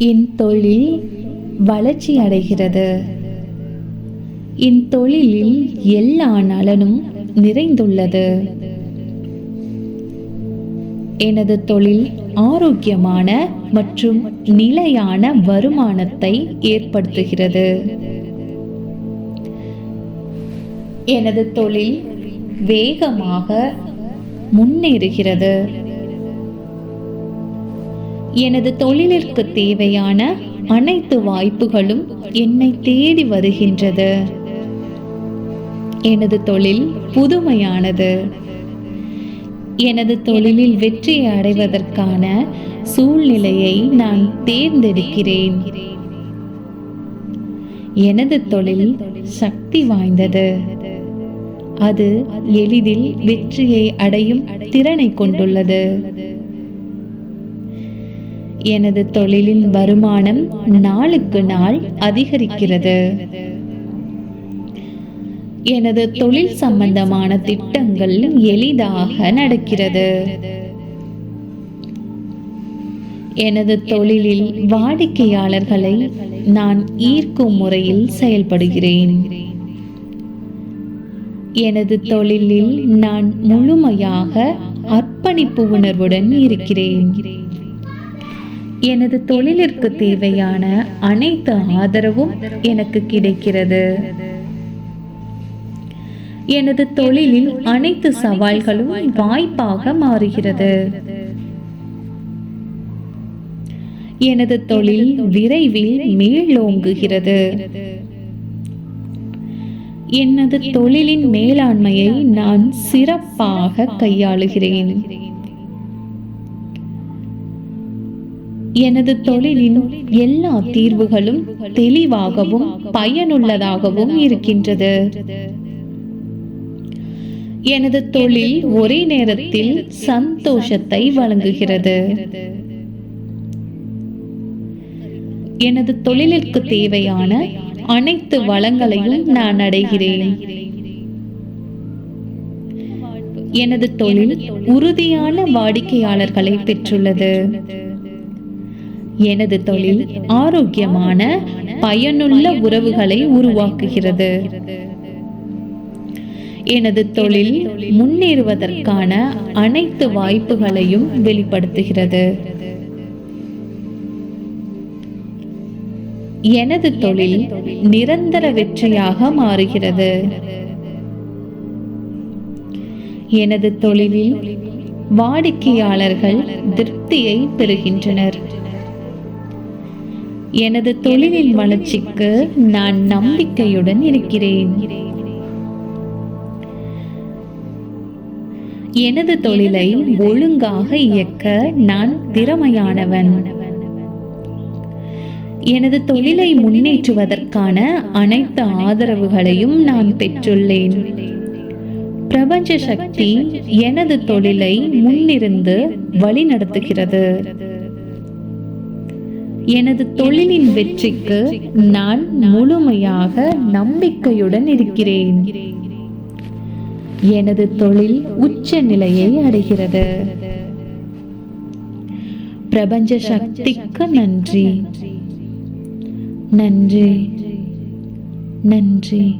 என் தொழில் வளர்ச்சி அடைகிறது. என் தொழிலில் எல்லா நலனும் நிறைந்துள்ளது. எனது தொழில் ஆரோக்கியமான மற்றும் நிலையான வருமானத்தை ஏற்படுத்துகிறது. எனது தொழில் வேகமாக முன்னேறுகிறது. எனது தொழிலிற்கு தேவையான அனைத்து வாய்ப்புகளும் என்னை தேடி வருகின்றது. எனது தொழில் புதுமையானது. எனது தொழிலில் வெற்றியை அடைவதற்கான சூழ்நிலையை நான் தேர்ந்தெடுக்கிறேன். எனது தொழில் சக்தி வாய்ந்தது. அது எளிதில் வெற்றியை அடையும் திறனை கொண்டுள்ளது. எனது தொழிலின் வருமானம் நாளுக்கு நாள் அதிகரிக்கிறது. எனது தொழில் சம்பந்தமான திட்டங்கள் எளிதாக நடக்கிறது. எனது தொழிலில் வாடிக்கையாளர்களை நான் ஈர்க்கும் முறையில் செயல்படுகிறேன். எனது தொழிலில் நான் முழுமையாக அர்ப்பணிப்பு உணர்வுடன் இருக்கிறேன். எனது தொழிலிற்கு தேவையான அனைத்து ஆதரவும் எனக்கு கிடைக்கிறது. எனது தொழிலில் அனைத்து சவால்களும் வாய்ப்பாக மாறுகிறது. எனது தொழில் விரைவில் மேலோங்குகிறது. எனது தொழிலின் மேலாண்மையை நான் சிறப்பாக கையாளுகிறேன். எனது தொழிலின் எல்லா தீர்வுகளும் தெளிவாகவும் பயனுள்ளதாகவும் இருக்கின்றது. எனது தொழில் ஒரே நேரத்தில் சந்தோஷத்தை வழங்குகிறது. எனது தொழிலிற்கு தேவையான அனைத்து வளங்களையும் நான் அடைகிறேன். எனது தொழில் உறுதியான வாடிக்கையாளர்களை பெற்றுள்ளது. எனது தொழில் ஆரோக்கியமான பயனுள்ள உறவுகளை உருவாக்குகிறது. எனது தொழில் முன்னேறுவதற்கான அனைத்து வாய்ப்புகளையும் வெளிப்படுத்துகிறது. எனது தொழில் நிரந்தர வெற்றியாக மாறுகிறது. எனது தொழிலில் வாடிக்கையாளர்கள் திருப்தியை பெறுகின்றனர். எனது தொழிலின் வளர்ச்சிக்கு நான் நம்பிக்கையுடன் இருக்கிறேன். எனது தொழிலை ஒழுங்காக இயக்க நான் திறமையானவன். எனது தொழிலை முன்னேற்றுவதற்கான அனைத்து ஆதரவுகளையும் நான் பெற்றுள்ளேன். பிரபஞ்ச சக்தி எனது தொழிலை முன்னிருந்து வழிநடத்துகிறது. எனது தொழிலின் வெற்றிக்கு நான் முழுமையாக நம்பிக்கையுடன் இருக்கிறேன். எனது தொழில் உச்ச நிலையை அடைகிறது. பிரபஞ்ச சக்திக்கு நன்றி, நன்றி, நன்றி.